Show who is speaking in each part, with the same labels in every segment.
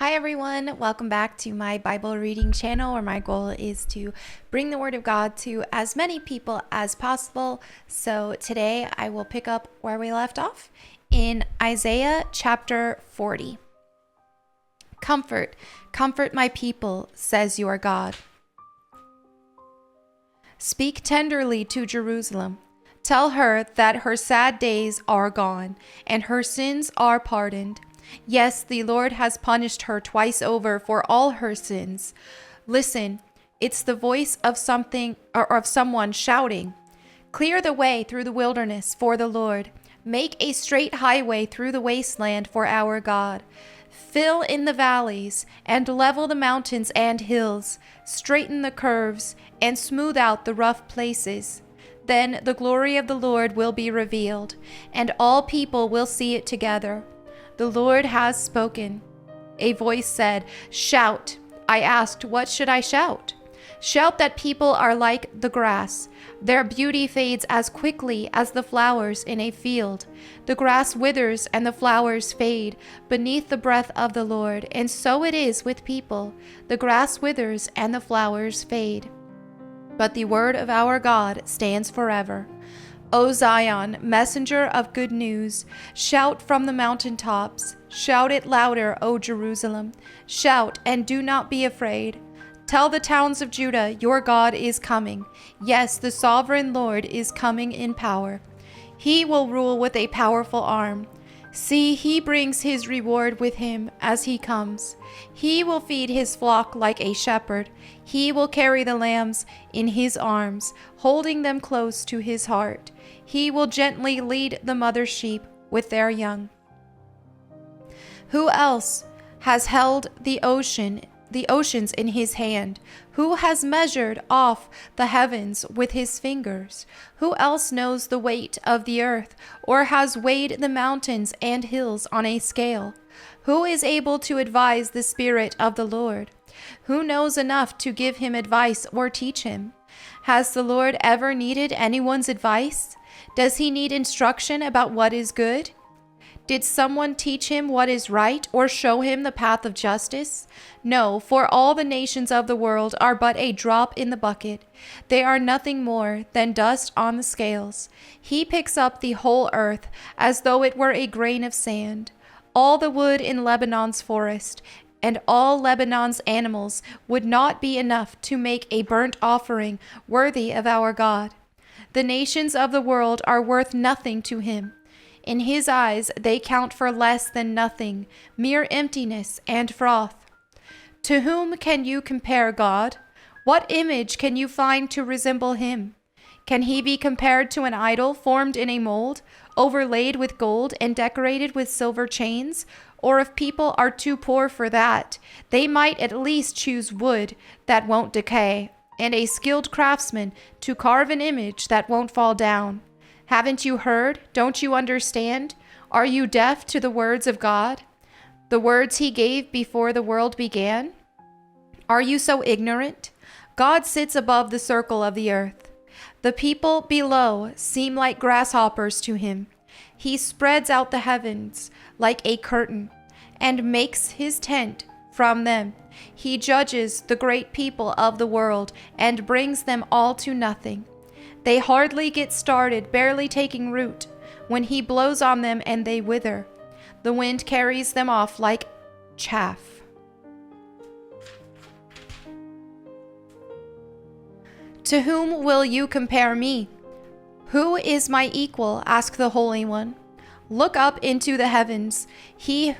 Speaker 1: Hi everyone, welcome back to my Bible reading channel where my goal is to bring the Word of God to as many people as possible. So today I will pick up where we left off in Isaiah chapter 40. Comfort, comfort my people, says your God. Speak tenderly to Jerusalem. Tell her that her sad days are gone and her sins are pardoned. Yes, the Lord has punished her twice over for all her sins. Listen, it's the voice of someone shouting, "Clear the way through the wilderness for the Lord. Make a straight highway through the wasteland for our God. Fill in the valleys and level the mountains and hills. Straighten the curves and smooth out the rough places. Then the glory of the Lord will be revealed, and all people will see it together. The Lord has spoken." A voice said, "Shout." I asked, "What should I shout?" "Shout that people are like the grass. Their beauty fades as quickly as the flowers in a field. The grass withers and the flowers fade beneath the breath of the Lord, and so it is with people. The grass withers and the flowers fade, but the word of our God stands forever. O Zion, messenger of good news, shout from the mountaintops. Shout it louder, O Jerusalem. Shout and do not be afraid. Tell the towns of Judah, your God is coming. Yes, the sovereign Lord is coming in power. He will rule with a powerful arm. See, he brings his reward with him as he comes. He will feed his flock like a shepherd. He will carry the lambs in his arms, holding them close to his heart. He will gently lead the mother sheep with their young. Who else has held the oceans in his hand? Who has measured off the heavens with his fingers? Who else knows the weight of the earth, or has weighed the mountains and hills on a scale? Who is able to advise the Spirit of the Lord? Who knows enough to give him advice or teach him? Has the Lord ever needed anyone's advice? Does he need instruction about what is good? Did someone teach him what is right or show him the path of justice? No, for all the nations of the world are but a drop in the bucket. They are nothing more than dust on the scales. He picks up the whole earth as though it were a grain of sand. All the wood in Lebanon's forest and all Lebanon's animals would not be enough to make a burnt offering worthy of our God. The nations of the world are worth nothing to him. In his eyes they count for less than nothing, mere emptiness and froth. To whom can you compare God? What image can you find to resemble him? Can he be compared to an idol formed in a mold, overlaid with gold and decorated with silver chains? Or if people are too poor for that, they might at least choose wood that won't decay, and a skilled craftsman to carve an image that won't fall down. Haven't you heard? Don't you understand? Are you deaf to the words of God? The words he gave before the world began? Are you so ignorant? God sits above the circle of the earth. The people below seem like grasshoppers to him. He spreads out the heavens like a curtain and makes his tent from them. He judges the great people of the world and brings them all to nothing. They hardly get started, barely taking root, when he blows on them and they wither. The wind carries them off like chaff. To whom will you compare me? Who is my equal? Asked the Holy One. Look up into the heavens. He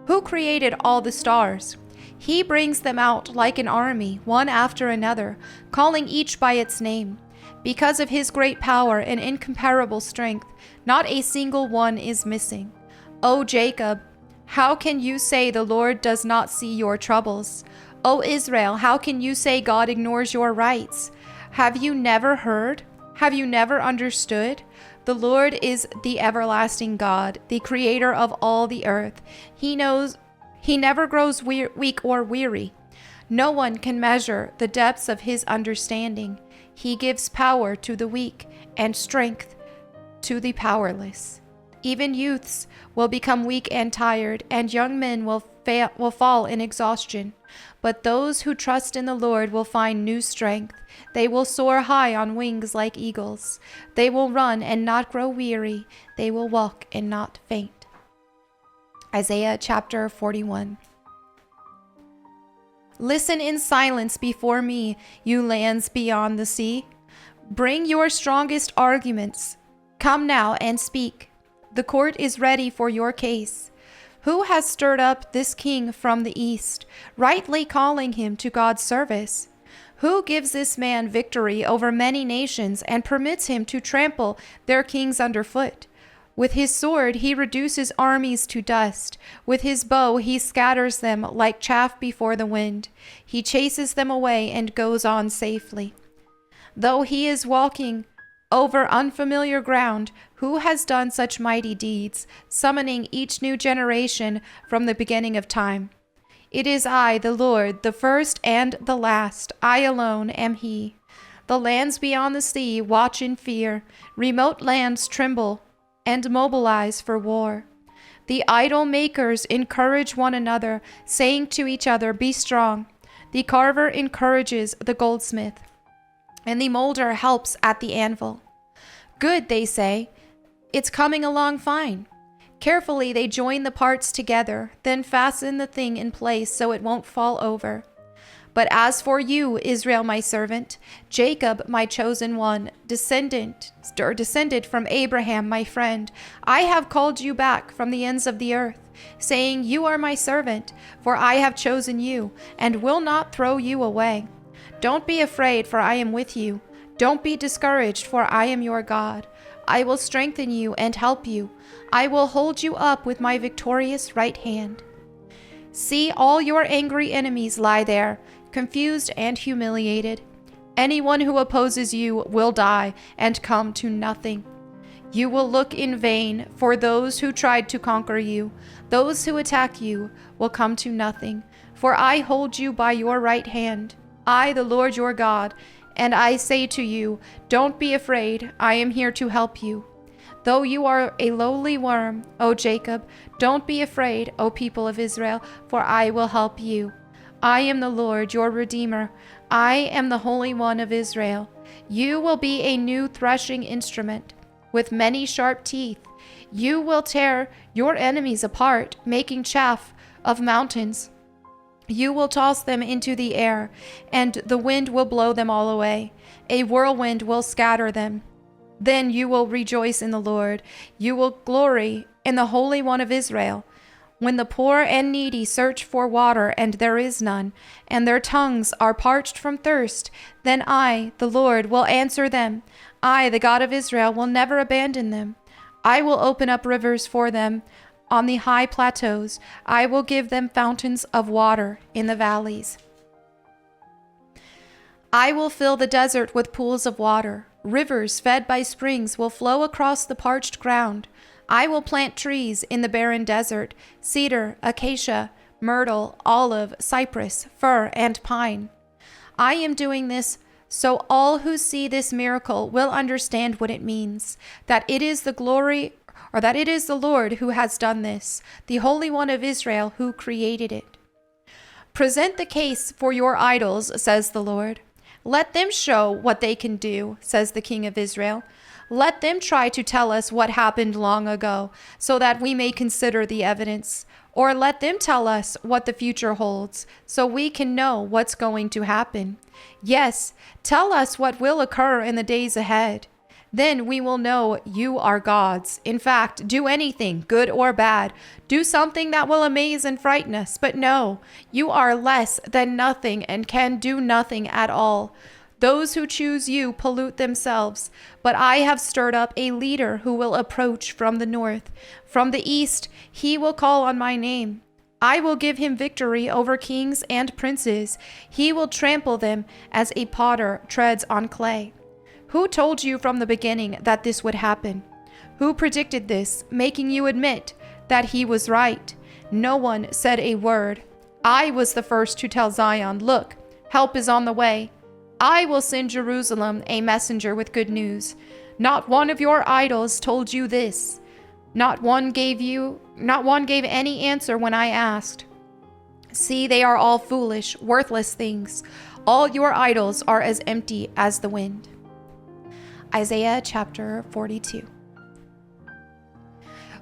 Speaker 1: who created all the stars. He brings them out like an army, one after another, calling each by its name. Because of his great power and incomparable strength, not a single one is missing. O Jacob, how can you say the Lord does not see your troubles? O Israel, how can you say God ignores your rights? Have you never heard? Have you never understood? The Lord is the everlasting God, the creator of all the earth. He never grows weak or weary. No one can measure the depths of his understanding. He gives power to the weak and strength to the powerless. Even youths will become weak and tired, and young men will fall in exhaustion. But those who trust in the Lord will find new strength. They will soar high on wings like eagles. They will run and not grow weary. They will walk and not faint. Isaiah chapter 41. Listen in silence before me, you lands beyond the sea. Bring your strongest arguments. Come now and speak. The court is ready for your case. Who has stirred up this king from the east, rightly calling him to God's service? Who gives this man victory over many nations and permits him to trample their kings underfoot? With his sword he reduces armies to dust. With his bow he scatters them like chaff before the wind. He chases them away and goes on safely. Though he is walking over unfamiliar ground, who has done such mighty deeds, summoning each new generation from the beginning of time? It is I, the Lord, the first and the last. I alone am he. The lands beyond the sea watch in fear. Remote lands tremble and mobilize for war. The idol makers encourage one another, saying to each other, "Be strong." The carver encourages the goldsmith, and the molder helps at the anvil. "Good," they say. "It's coming along fine." Carefully they join the parts together, then fasten the thing in place so it won't fall over. But as for you, Israel, my servant, Jacob, my chosen one, descended from Abraham, my friend, I have called you back from the ends of the earth, saying, "You are my servant, for I have chosen you, and will not throw you away." Don't be afraid, for I am with you. Don't be discouraged, for I am your God. I will strengthen you and help you. I will hold you up with my victorious right hand. See, all your angry enemies lie there, confused and humiliated. Anyone who opposes you will die and come to nothing. You will look in vain for those who tried to conquer you. Those who attack you will come to nothing, for I hold you by your right hand. I, the Lord your God, and I say to you, don't be afraid, I am here to help you. Though you are a lowly worm, O Jacob, don't be afraid, O people of Israel, for I will help you. I am the Lord, your Redeemer. I am the Holy One of Israel. You will be a new threshing instrument with many sharp teeth. You will tear your enemies apart, making chaff of mountains. You will toss them into the air, and the wind will blow them all away. A whirlwind will scatter them. Then you will rejoice in the Lord. You will glory in the Holy One of Israel. When the poor and needy search for water, and there is none, and their tongues are parched from thirst, then I, the Lord, will answer them. I, the God of Israel, will never abandon them. I will open up rivers for them on the high plateaus. I will give them fountains of water in the valleys. I will fill the desert with pools of water. Rivers fed by springs will flow across the parched ground. I will plant trees in the barren desert, cedar, acacia, myrtle, olive, cypress, fir, and pine. I am doing this so all who see this miracle will understand what it means, that it is the Lord who has done this, the Holy One of Israel who created it. Present the case for your idols, says the Lord. Let them show what they can do, says the King of Israel. Let them try to tell us what happened long ago, so that we may consider the evidence. Or let them tell us what the future holds, so we can know what's going to happen. Yes, tell us what will occur in the days ahead. Then we will know you are gods. In fact, do anything, good or bad. Do something that will amaze and frighten us. But no, you are less than nothing and can do nothing at all. Those who choose you pollute themselves, but I have stirred up a leader who will approach from the north. From the east, he will call on my name. I will give him victory over kings and princes. He will trample them as a potter treads on clay. Who told you from the beginning that this would happen? Who predicted this, making you admit that he was right? No one said a word. I was the first to tell Zion, look, help is on the way. I will send Jerusalem a messenger with good news. Not one of your idols told you this. Not one gave any answer when I asked. See, they are all foolish, worthless things. All your idols are as empty as the wind. Isaiah chapter 42.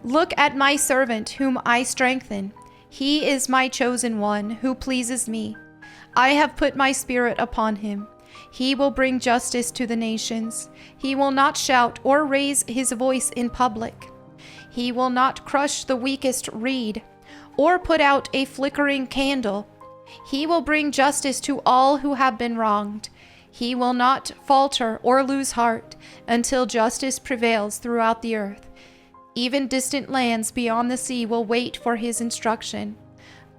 Speaker 1: Look at my servant whom I strengthen. He is my chosen one who pleases me. I have put my spirit upon him. He will bring justice to the nations. He will not shout or raise his voice in public. He will not crush the weakest reed or put out a flickering candle. He will bring justice to all who have been wronged. He will not falter or lose heart until justice prevails throughout the earth. Even distant lands beyond the sea will wait for his instruction.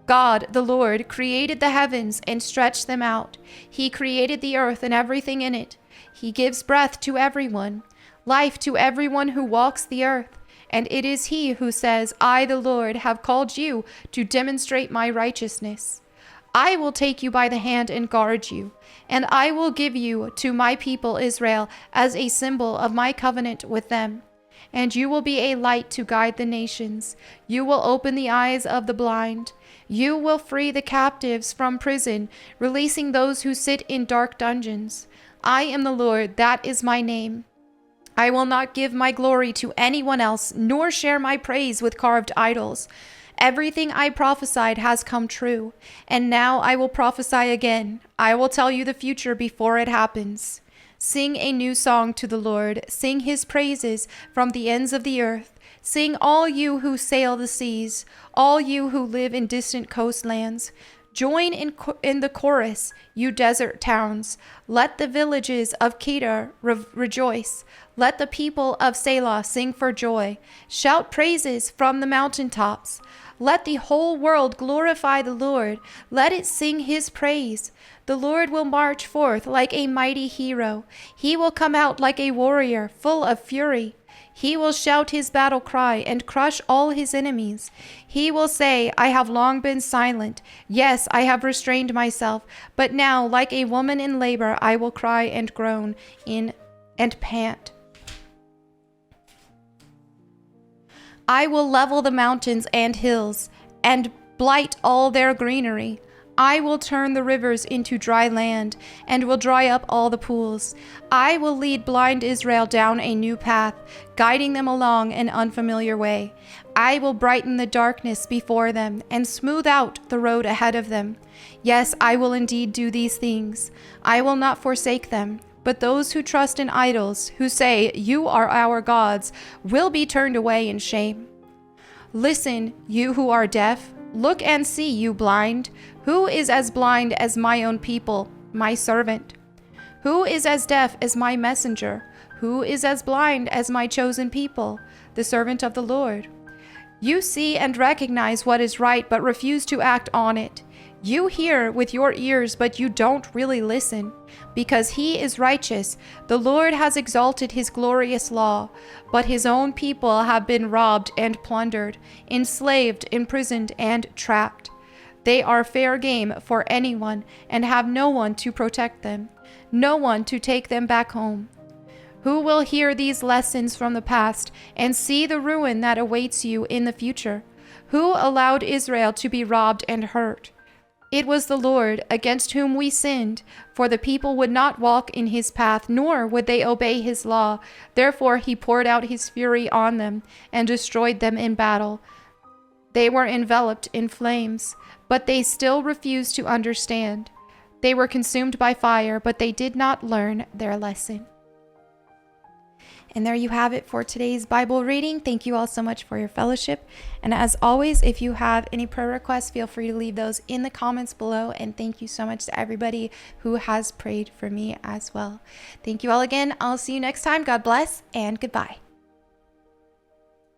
Speaker 1: God, the Lord, created the heavens and stretched them out. He created the earth and everything in it. He gives breath to everyone, life to everyone who walks the earth. And it is he who says, I, the Lord, have called you to demonstrate my righteousness. I will take you by the hand and guard you, and I will give you to my people Israel as a symbol of my covenant with them. And you will be a light to guide the nations. You will open the eyes of the blind. You will free the captives from prison, releasing those who sit in dark dungeons. I am the Lord, that is my name. I will not give my glory to anyone else, nor share my praise with carved idols. Everything I prophesied has come true, and now I will prophesy again. I will tell you the future before it happens. Sing a new song to the Lord. Sing his praises from the ends of the earth. Sing, all you who sail the seas, all you who live in distant coastlands. Join in the chorus, you desert towns. Let the villages of Kedar rejoice. Let the people of Selah sing for joy. Shout praises from the mountaintops. Let the whole world glorify the Lord. Let it sing his praise. The Lord will march forth like a mighty hero. He will come out like a warrior, full of fury. He will shout his battle cry and crush all his enemies. He will say, I have long been silent. Yes, I have restrained myself. But now, like a woman in labor, I will cry and groan and pant. I will level the mountains and hills and blight all their greenery. I will turn the rivers into dry land and will dry up all the pools. I will lead blind Israel down a new path, guiding them along an unfamiliar way. I will brighten the darkness before them and smooth out the road ahead of them. Yes, I will indeed do these things. I will not forsake them. But those who trust in idols, who say, you are our gods, will be turned away in shame. Listen, you who are deaf. Look and see, you blind. Who is as blind as my own people, my servant? Who is as deaf as my messenger? Who is as blind as my chosen people, the servant of the Lord? You see and recognize what is right, but refuse to act on it. You hear with your ears, but you don't really listen. Because he is righteous, the Lord has exalted his glorious law, but his own people have been robbed and plundered, enslaved, imprisoned, and trapped. They are fair game for anyone and have no one to protect them, no one to take them back home. Who will hear these lessons from the past and see the ruin that awaits you in the future? Who allowed Israel to be robbed and hurt? It was the Lord against whom we sinned, for the people would not walk in his path, nor would they obey his law. Therefore he poured out his fury on them and destroyed them in battle. They were enveloped in flames, but they still refused to understand. They were consumed by fire, but they did not learn their lesson. And there you have it for today's Bible reading. Thank you all so much for your fellowship. And as always, if you have any prayer requests, feel free to leave those in the comments below. And thank you so much to everybody who has prayed for me as well. Thank you all again. I'll see you next time. God bless and goodbye.